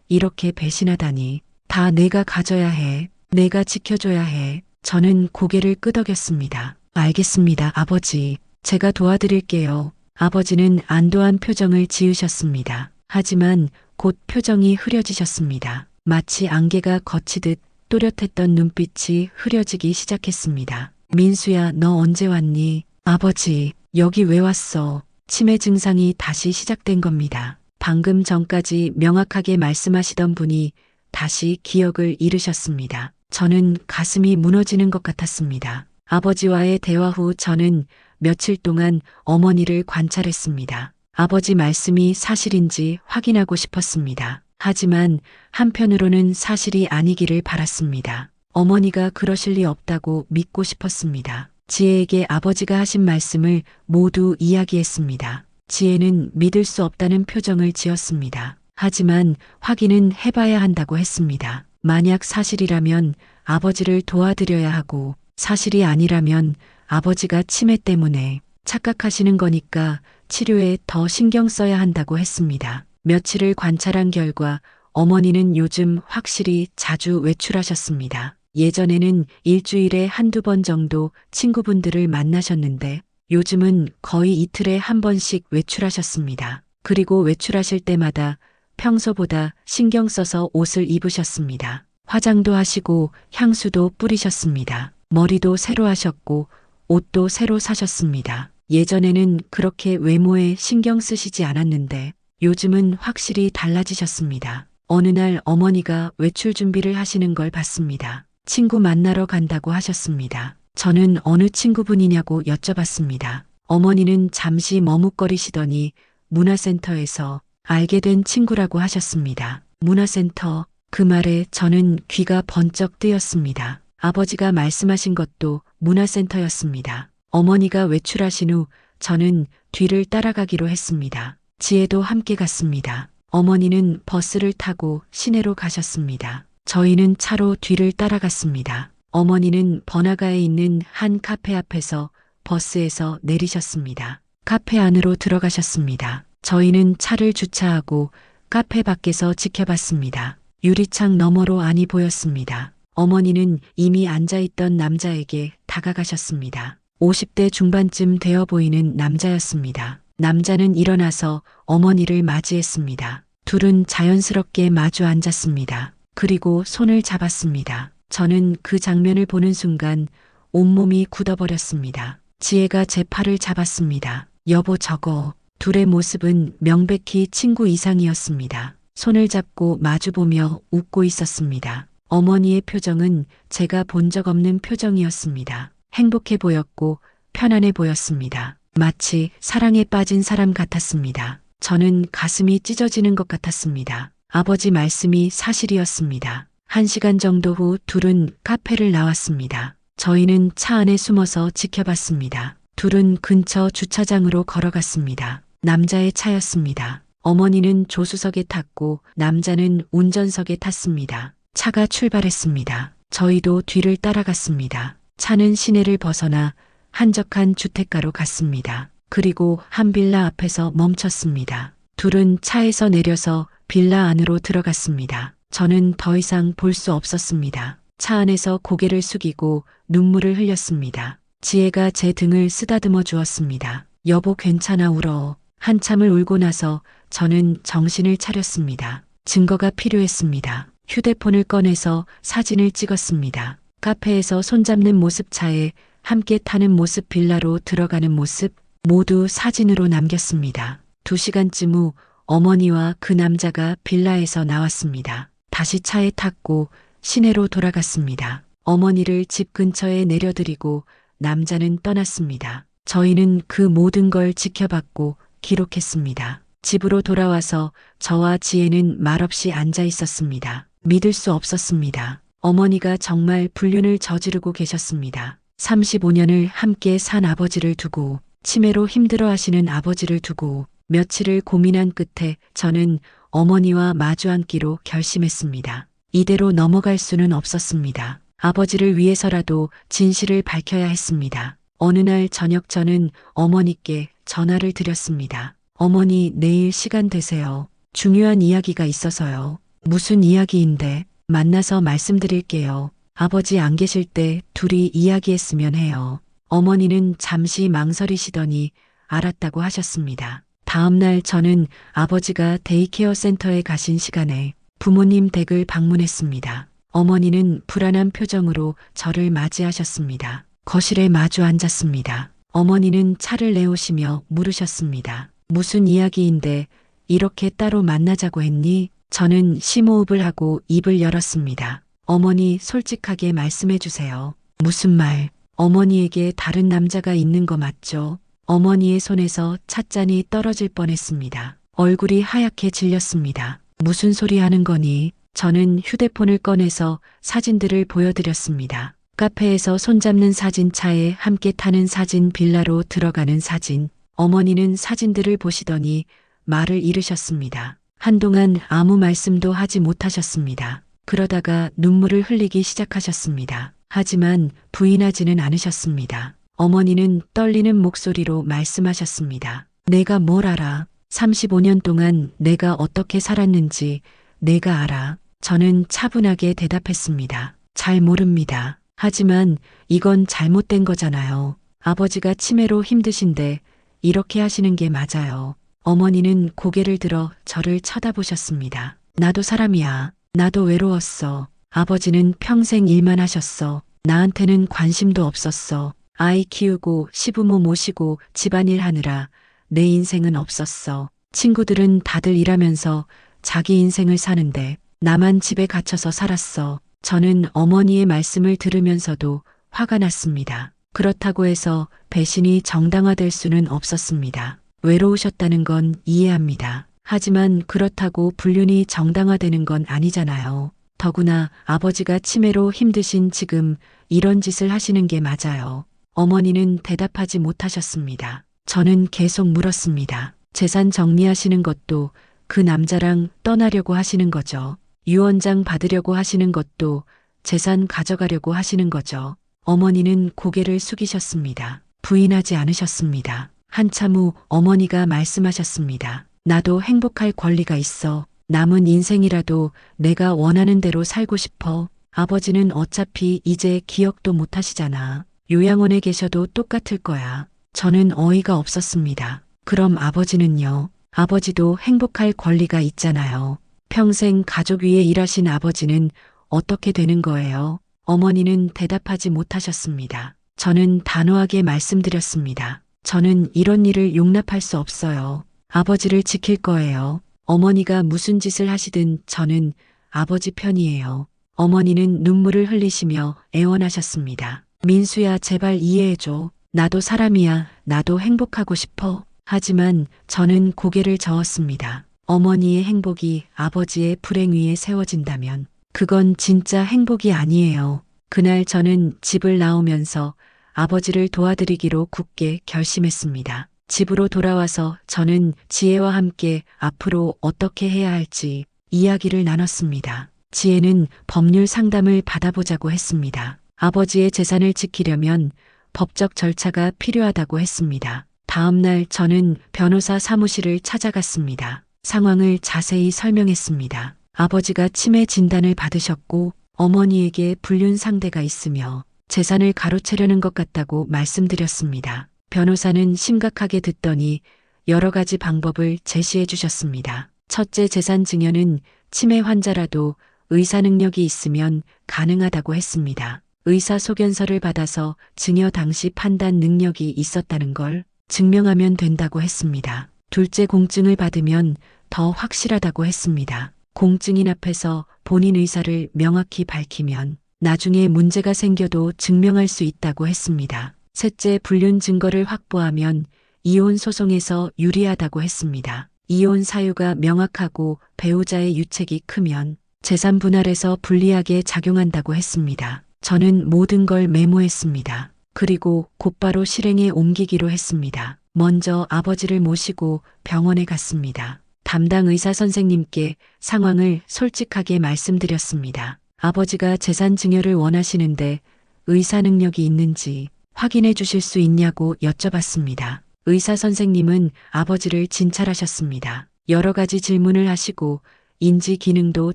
S3: 이렇게 배신하다니. 다 내가 가져야 해. 내가 지켜줘야 해. 저는 고개를 끄덕였습니다. 알겠습니다, 아버지. 제가 도와드릴게요. 아버지는 안도한 표정을 지으셨습니다. 하지만 곧 표정이 흐려지셨습니다. 마치 안개가 걷히듯 또렷했던 눈빛이 흐려지기 시작했습니다. 민수야, 너 언제 왔니? 아버지, 여기 왜 왔어? 치매 증상이 다시 시작된 겁니다. 방금 전까지 명확하게 말씀하시던 분이 다시 기억을 잃으셨습니다. 저는 가슴이 무너지는 것 같았습니다. 아버지와의 대화 후 저는 며칠 동안 어머니를 관찰했습니다. 아버지 말씀이 사실인지 확인하고 싶었습니다. 하지만 한편으로는 사실이 아니기를 바랐습니다. 어머니가 그러실 리 없다고 믿고 싶었습니다. 지혜에게 아버지가 하신 말씀을 모두 이야기했습니다. 지혜는 믿을 수 없다는 표정을 지었습니다. 하지만 확인은 해봐야 한다고 했습니다. 만약 사실이라면 아버지를 도와드려야 하고 사실이 아니라면 아버지가 치매 때문에 착각하시는 거니까 치료에 더 신경 써야 한다고 했습니다. 며칠을 관찰한 결과 어머니는 요즘 확실히 자주 외출하셨습니다. 예전에는 일주일에 한두 번 정도 친구분들을 만나셨는데 요즘은 거의 이틀에 한 번씩 외출하셨습니다. 그리고 외출하실 때마다 평소보다 신경 써서 옷을 입으셨습니다. 화장도 하시고 향수도 뿌리셨습니다. 머리도 새로 하셨고 옷도 새로 사셨습니다. 예전에는 그렇게 외모에 신경 쓰시지 않았는데 요즘은 확실히 달라지셨습니다. 어느 날 어머니가 외출 준비를 하시는 걸 봤습니다. 친구 만나러 간다고 하셨습니다. 저는 어느 친구분이냐고 여쭤봤습니다. 어머니는 잠시 머뭇거리시더니 문화센터에서 알게 된 친구라고 하셨습니다. 문화센터, 그 말에 저는 귀가 번쩍 뜨였습니다. 아버지가 말씀하신 것도 문화센터였습니다. 어머니가 외출하신 후 저는 뒤를 따라가기로 했습니다. 지혜도 함께 갔습니다. 어머니는 버스를 타고 시내로 가셨습니다. 저희는 차로 뒤를 따라갔습니다. 어머니는 번화가에 있는 한 카페 앞에서 버스에서 내리셨습니다. 카페 안으로 들어가셨습니다. 저희는 차를 주차하고 카페 밖에서 지켜봤습니다. 유리창 너머로 안이 보였습니다. 어머니는 이미 앉아있던 남자에게 다가가셨습니다. 50대 중반쯤 되어 보이는 남자였습니다. 남자는 일어나서 어머니를 맞이했습니다. 둘은 자연스럽게 마주 앉았습니다. 그리고 손을 잡았습니다. 저는 그 장면을 보는 순간 온몸이 굳어버렸습니다. 지혜가 제 팔을 잡았습니다. 여보, 저거. 둘의 모습은 명백히 친구 이상이었습니다. 손을 잡고 마주보며 웃고 있었습니다. 어머니의 표정은 제가 본 적 없는 표정이었습니다. 행복해 보였고 편안해 보였습니다. 마치 사랑에 빠진 사람 같았습니다. 저는 가슴이 찢어지는 것 같았습니다. 아버지 말씀이 사실이었습니다. 1시간 정도 후 둘은 카페를 나왔습니다. 저희는 차 안에 숨어서 지켜봤습니다. 둘은 근처 주차장으로 걸어갔습니다. 남자의 차였습니다. 어머니는 조수석에 탔고 남자는 운전석에 탔습니다. 차가 출발했습니다. 저희도 뒤를 따라갔습니다. 차는 시내를 벗어나 한적한 주택가로 갔습니다. 그리고 한 빌라 앞에서 멈췄습니다. 둘은 차에서 내려서 빌라 안으로 들어갔습니다. 저는 더 이상 볼 수 없었습니다. 차 안에서 고개를 숙이고 눈물을 흘렸습니다. 지혜가 제 등을 쓰다듬어 주었습니다. 여보, 괜찮아, 울어. 한참을 울고 나서 저는 정신을 차렸습니다. 증거가 필요했습니다. 휴대폰을 꺼내서 사진을 찍었습니다. 카페에서 손잡는 모습, 차에 함께 타는 모습, 빌라로 들어가는 모습, 모두 사진으로 남겼습니다. 2시간쯤 후 어머니와 그 남자가 빌라에서 나왔습니다. 다시 차에 탔고 시내로 돌아갔습니다. 어머니를 집 근처에 내려드리고 남자는 떠났습니다. 저희는 그 모든 걸 지켜봤고 기록했습니다. 집으로 돌아와서 저와 지혜는 말없이 앉아 있었습니다. 믿을 수 없었습니다. 어머니가 정말 불륜을 저지르고 계셨습니다. 35년을 함께 산 아버지를 두고, 치매로 힘들어 하시는 아버지를 두고 며칠을 고민한 끝에 저는 어머니와 마주 앉기로 결심했습니다. 이대로 넘어갈 수는 없었습니다. 아버지를 위해서라도 진실을 밝혀야 했습니다. 어느 날 저녁 저는 어머니께 전화를 드렸습니다. 어머니, 내일 시간 되세요? 중요한 이야기가 있어서요. 무슨 이야기인데? 만나서 말씀드릴게요. 아버지 안 계실 때 둘이 이야기했으면 해요. 어머니는 잠시 망설이시더니 알았다고 하셨습니다. 다음 날 저는 아버지가 데이케어 센터에 가신 시간에 부모님 댁을 방문했습니다. 어머니는 불안한 표정으로 저를 맞이하셨습니다. 거실에 마주 앉았습니다. 어머니는 차를 내오시며 물으셨습니다. 무슨 이야기인데 이렇게 따로 만나자고 했니? 저는 심호흡을 하고 입을 열었습니다. 어머니 솔직하게 말씀해 주세요. 무슨 말? 어머니에게 다른 남자가 있는 거 맞죠? 어머니의 손에서 찻잔이 떨어질 뻔했습니다. 얼굴이 하얗게 질렸습니다. 무슨 소리 하는 거니? 저는 휴대폰을 꺼내서 사진들을 보여드렸습니다. 카페에서 손잡는 사진, 차에 함께 타는 사진, 빌라로 들어가는 사진. 어머니는 사진들을 보시더니 말을 잃으셨습니다. 한동안 아무 말씀도 하지 못하셨습니다. 그러다가 눈물을 흘리기 시작하셨습니다. 하지만 부인하지는 않으셨습니다. 어머니는 떨리는 목소리로 말씀하셨습니다. 내가 뭘 알아? 35년 동안 내가 어떻게 살았는지 내가 알아. 저는 차분하게 대답했습니다. 잘 모릅니다. 하지만 이건 잘못된 거잖아요. 아버지가 치매로 힘드신데 이렇게 하시는 게 맞아요. 어머니는 고개를 들어 저를 쳐다보셨습니다. 나도 사람이야. 나도 외로웠어. 아버지는 평생 일만 하셨어. 나한테는 관심도 없었어. 아이 키우고 시부모 모시고 집안일 하느라 내 인생은 없었어. 친구들은 다들 일하면서 자기 인생을 사는데 나만 집에 갇혀서 살았어. 저는 어머니의 말씀을 들으면서도 화가 났습니다. 그렇다고 해서 배신이 정당화될 수는 없었습니다. 외로우셨다는 건 이해합니다. 하지만 그렇다고 불륜이 정당화되는 건 아니잖아요. 더구나 아버지가 치매로 힘드신 지금 이런 짓을 하시는 게 맞아요. 어머니는 대답하지 못하셨습니다. 저는 계속 물었습니다. 재산 정리하시는 것도 그 남자랑 떠나려고 하시는 거죠. 유언장 받으려고 하시는 것도 재산 가져가려고 하시는 거죠. 어머니는 고개를 숙이셨습니다. 부인하지 않으셨습니다. 한참 후 어머니가 말씀하셨습니다. 나도 행복할 권리가 있어. 남은 인생이라도 내가 원하는 대로 살고 싶어. 아버지는 어차피 이제 기억도 못 하시잖아. 요양원에 계셔도 똑같을 거야. 저는 어이가 없었습니다. 그럼 아버지는요? 아버지도 행복할 권리가 있잖아요. 평생 가족 위에 일하신 아버지는 어떻게 되는 거예요? 어머니는 대답하지 못하셨습니다. 저는 단호하게 말씀드렸습니다. 저는 이런 일을 용납할 수 없어요. 아버지를 지킬 거예요. 어머니가 무슨 짓을 하시든 저는 아버지 편이에요. 어머니는 눈물을 흘리시며 애원하셨습니다. 민수야, 제발 이해해줘. 나도 사람이야. 나도 행복하고 싶어. 하지만 저는 고개를 저었습니다. 어머니의 행복이 아버지의 불행 위에 세워진다면 그건 진짜 행복이 아니에요. 그날 저는 집을 나오면서 아버지를 도와드리기로 굳게 결심했습니다. 집으로 돌아와서 저는 지혜와 함께 앞으로 어떻게 해야 할지 이야기를 나눴습니다. 지혜는 법률 상담을 받아보자고 했습니다. 아버지의 재산을 지키려면 법적 절차가 필요하다고 했습니다. 다음 날 저는 변호사 사무실을 찾아갔습니다. 상황을 자세히 설명했습니다. 아버지가 치매 진단을 받으셨고 어머니에게 불륜 상대가 있으며 재산을 가로채려는 것 같다고 말씀드렸습니다. 변호사는 심각하게 듣더니 여러 가지 방법을 제시해 주셨습니다. 첫째, 재산 증여는 치매 환자라도 의사 능력이 있으면 가능하다고 했습니다. 의사 소견서를 받아서 증여 당시 판단 능력이 있었다는 걸 증명하면 된다고 했습니다. 둘째, 공증을 받으면 더 확실하다고 했습니다. 공증인 앞에서 본인 의사를 명확히 밝히면 나중에 문제가 생겨도 증명할 수 있다고 했습니다. 셋째, 불륜 증거를 확보하면 이혼 소송에서 유리하다고 했습니다. 이혼 사유가 명확하고 배우자의 유책이 크면 재산 분할에서 불리하게 작용한다고 했습니다. 저는 모든 걸 메모했습니다. 그리고 곧바로 실행에 옮기기로 했습니다. 먼저 아버지를 모시고 병원에 갔습니다. 담당 의사 선생님께 상황을 솔직하게 말씀드렸습니다. 아버지가 재산 증여를 원하시는데 의사 능력이 있는지 확인해 주실 수 있냐고 여쭤봤습니다. 의사 선생님은 아버지를 진찰하셨습니다. 여러 가지 질문을 하시고 인지 기능도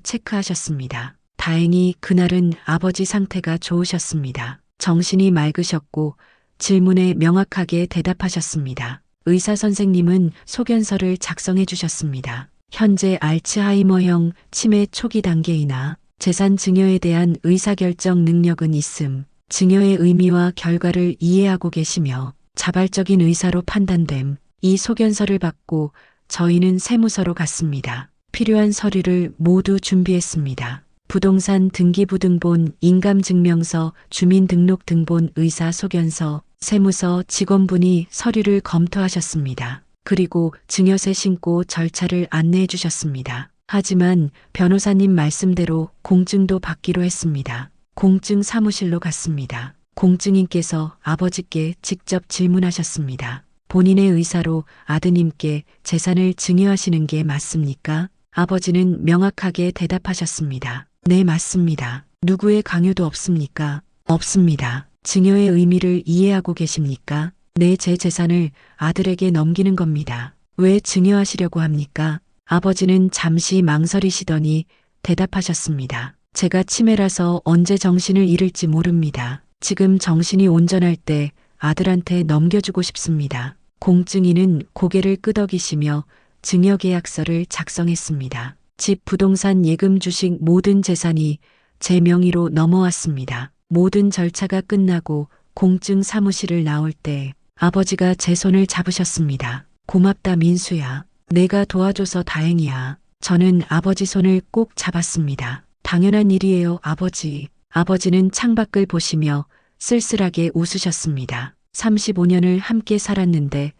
S3: 체크하셨습니다. 다행히 그날은 아버지 상태가 좋으셨습니다. 정신이 맑으셨고 질문에 명확하게 대답하셨습니다. 의사 선생님은 소견서를 작성해 주셨습니다. 현재 알츠하이머형 치매 초기 단계이나 재산 증여에 대한 의사결정 능력은 있음. 증여의 의미와 결과를 이해하고 계시며 자발적인 의사로 판단됨. 이 소견서를 받고 저희는 세무서로 갔습니다. 필요한 서류를 모두 준비했습니다. 부동산 등기부등본, 인감증명서, 주민등록등본, 의사소견서, 세무서 직원분이 서류를 검토하셨습니다. 그리고 증여세 신고 절차를 안내해 주셨습니다. 하지만 변호사님 말씀대로 공증도 받기로 했습니다. 공증 사무실로 갔습니다. 공증인께서 아버지께 직접 질문하셨습니다. 본인의 의사로 아드님께 재산을 증여하시는 게 맞습니까? 아버지는 명확하게 대답하셨습니다. 네, 맞습니다. 누구의 강요도 없습니까? 없습니다. 증여의 의미를 이해하고 계십니까? 네, 제 재산을 아들에게 넘기는 겁니다. 왜 증여하시려고 합니까? 아버지는 잠시 망설이시더니 대답하셨습니다. 제가 치매라서 언제 정신을 잃을지 모릅니다. 지금 정신이 온전할 때 아들한테 넘겨주고 싶습니다. 공증인은 고개를 끄덕이시며 증여계약서를 작성했습니다. 집, 부동산, 예금, 주식 모든 재산이 제 명의로 넘어왔습니다. 모든 절차가 끝나고 공증 사무실을 나올 때 아버지가 제 손을 잡으셨습니다. 고맙다, 민수야. 내가 도와줘서 다행이야. 저는 아버지 손을 꼭 잡았습니다. 당연한 일이에요, 아버지. 아버지는 창밖을 보시며 쓸쓸하게 웃으셨습니다. 35년을 함께 살았는데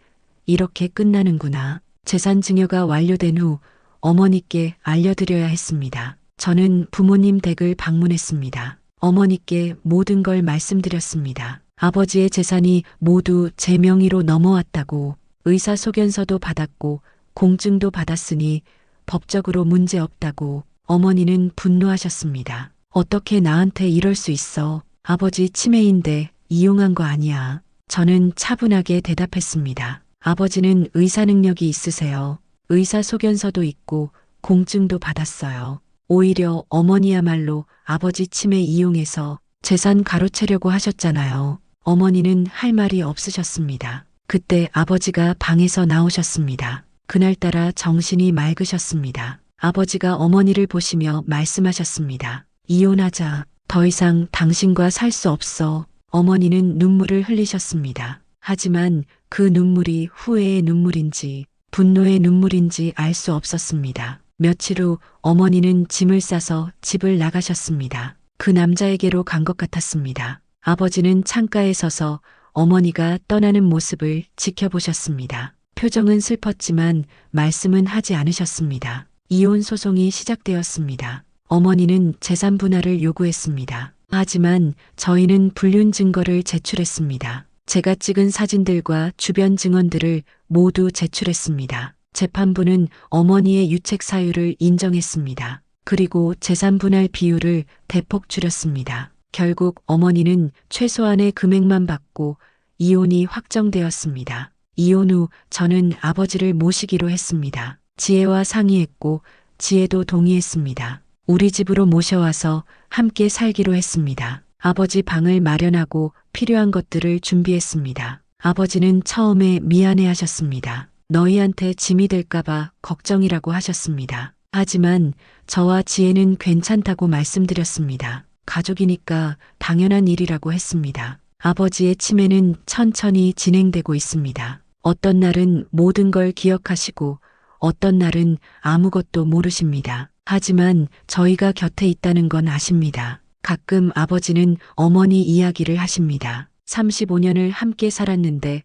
S3: 이렇게 끝나는구나. 재산 증여가 완료된 후 어머니께 알려드려야 했습니다. 저는 부모님 댁을 방문했습니다. 어머니께 모든 걸 말씀드렸습니다. 아버지의 재산이 모두 제 명의로 넘어왔다고, 의사소견서도 받았고 공증도 받았으니 법적으로 문제 없다고. 어머니는 분노하셨습니다. 어떻게 나한테 이럴 수 있어? 아버지 치매인데 이용한 거 아니야. 저는 차분하게 대답했습니다. 아버지는 의사 능력이 있으세요. 의사소견서도 있고 공증도 받았어요. 오히려 어머니야말로 아버지 치매 이용해서 재산 가로채려고 하셨잖아요. 어머니는 할 말이 없으셨습니다. 그때 아버지가 방에서 나오셨습니다. 그날따라 정신이 맑으셨습니다. 아버지가 어머니를 보시며 말씀하셨습니다. 이혼하자. 더 이상 당신과 살 수 없어. 어머니는 눈물을 흘리셨습니다. 하지만 그 눈물이 후회의 눈물인지 분노의 눈물인지 알 수 없었습니다. 며칠 후 어머니는 짐을 싸서 집을 나가셨습니다. 그 남자에게로 간 것 같았습니다. 아버지는 창가에 서서 어머니가 떠나는 모습을 지켜보셨습니다. 표정은 슬펐지만 말씀은 하지 않으셨습니다. 이혼 소송이 시작되었습니다. 어머니는 재산 분할을 요구했습니다. 하지만 저희는 불륜 증거를 제출했습니다. 제가 찍은 사진들과 주변 증언들을 모두 제출했습니다. 재판부는 어머니의 유책 사유를 인정했습니다. 그리고 재산 분할 비율을 대폭 줄였습니다. 결국 어머니는 최소한의 금액만 받고 이혼이 확정되었습니다. 이혼 후 저는 아버지를 모시기로 했습니다. 지혜와 상의했고 지혜도 동의했습니다. 우리 집으로 모셔와서 함께 살기로 했습니다. 아버지 방을 마련하고 필요한 것들을 준비했습니다. 아버지는 처음에 미안해하셨습니다. 너희한테 짐이 될까봐 걱정이라고 하셨습니다. 하지만 저와 지혜는 괜찮다고 말씀드렸습니다. 가족이니까 당연한 일이라고 했습니다. 아버지의 치매는 천천히 진행되고 있습니다. 어떤 날은 모든 걸 기억하시고 어떤 날은 아무것도 모르십니다. 하지만 저희가 곁에 있다는 건 아십니다. 가끔 아버지는 어머니 이야기를 하십니다. 35년을 함께 살았는데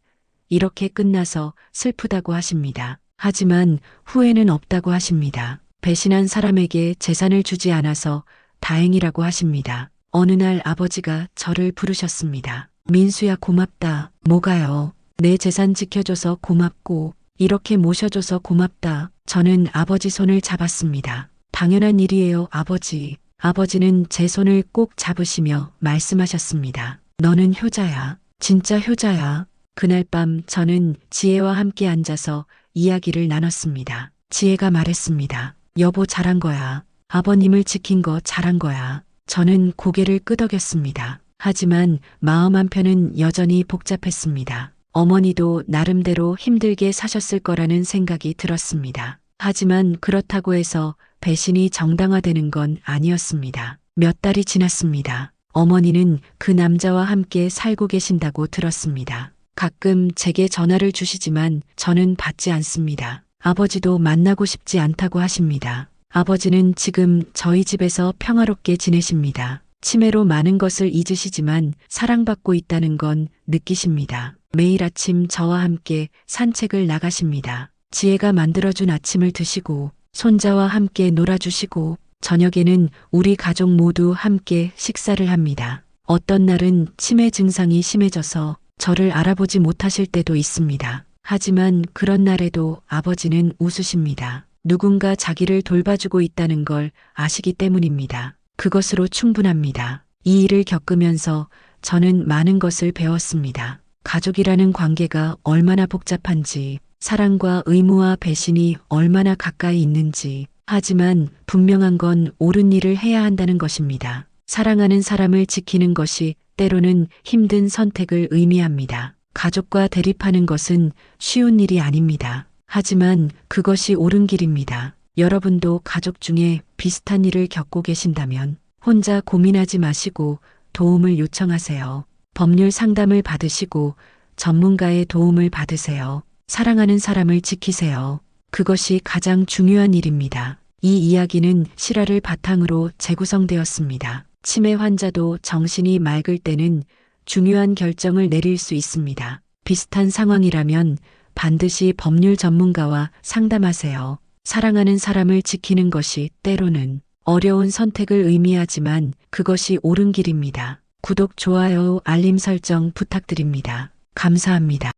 S3: 이렇게 끝나서 슬프다고 하십니다. 하지만 후회는 없다고 하십니다. 배신한 사람에게 재산을 주지 않아서 다행이라고 하십니다. 어느 날 아버지가 저를 부르셨습니다. 민수야, 고맙다. 뭐가요? 내 재산 지켜줘서 고맙고 이렇게 모셔줘서 고맙다. 저는 아버지 손을 잡았습니다. 당연한 일이에요, 아버지. 아버지는 제 손을 꼭 잡으시며 말씀하셨습니다. 너는 효자야. 진짜 효자야. 그날 밤 저는 지혜와 함께 앉아서 이야기를 나눴습니다. 지혜가 말했습니다. 여보, 잘한 거야. 아버님을 지킨 거 잘한 거야. 저는 고개를 끄덕였습니다. 하지만 마음 한편은 여전히 복잡했습니다. 어머니도 나름대로 힘들게 사셨을 거라는 생각이 들었습니다. 하지만 그렇다고 해서 배신이 정당화되는 건 아니었습니다. 몇 달이 지났습니다. 어머니는 그 남자와 함께 살고 계신다고 들었습니다. 가끔 제게 전화를 주시지만 저는 받지 않습니다. 아버지도 만나고 싶지 않다고 하십니다. 아버지는 지금 저희 집에서 평화롭게 지내십니다. 치매로 많은 것을 잊으시지만 사랑받고 있다는 건 느끼십니다. 매일 아침 저와 함께 산책을 나가십니다. 지혜가 만들어준 아침을 드시고 손자와 함께 놀아주시고 저녁에는 우리 가족 모두 함께 식사를 합니다. 어떤 날은 치매 증상이 심해져서 저를 알아보지 못하실 때도 있습니다. 하지만 그런 날에도 아버지는 웃으십니다. 누군가 자기를 돌봐주고 있다는 걸 아시기 때문입니다. 그것으로 충분합니다. 이 일을 겪으면서 저는 많은 것을 배웠습니다. 가족이라는 관계가 얼마나 복잡한지, 사랑과 의무와 배신이 얼마나 가까이 있는지, 하지만 분명한 건 옳은 일을 해야 한다는 것입니다. 사랑하는 사람을 지키는 것이 때로는 힘든 선택을 의미합니다. 가족과 대립하는 것은 쉬운 일이 아닙니다. 하지만 그것이 옳은 길입니다. 여러분도 가족 중에 비슷한 일을 겪고 계신다면 혼자 고민하지 마시고 도움을 요청하세요. 법률 상담을 받으시고 전문가의 도움을 받으세요. 사랑하는 사람을 지키세요. 그것이 가장 중요한 일입니다. 이 이야기는 실화를 바탕으로 재구성되었습니다. 치매 환자도 정신이 맑을 때는 중요한 결정을 내릴 수 있습니다. 비슷한 상황이라면 반드시 법률 전문가와 상담하세요. 사랑하는 사람을 지키는 것이 때로는 어려운 선택을 의미하지만 그것이 옳은 길입니다. 구독, 좋아요, 알림 설정 부탁드립니다. 감사합니다.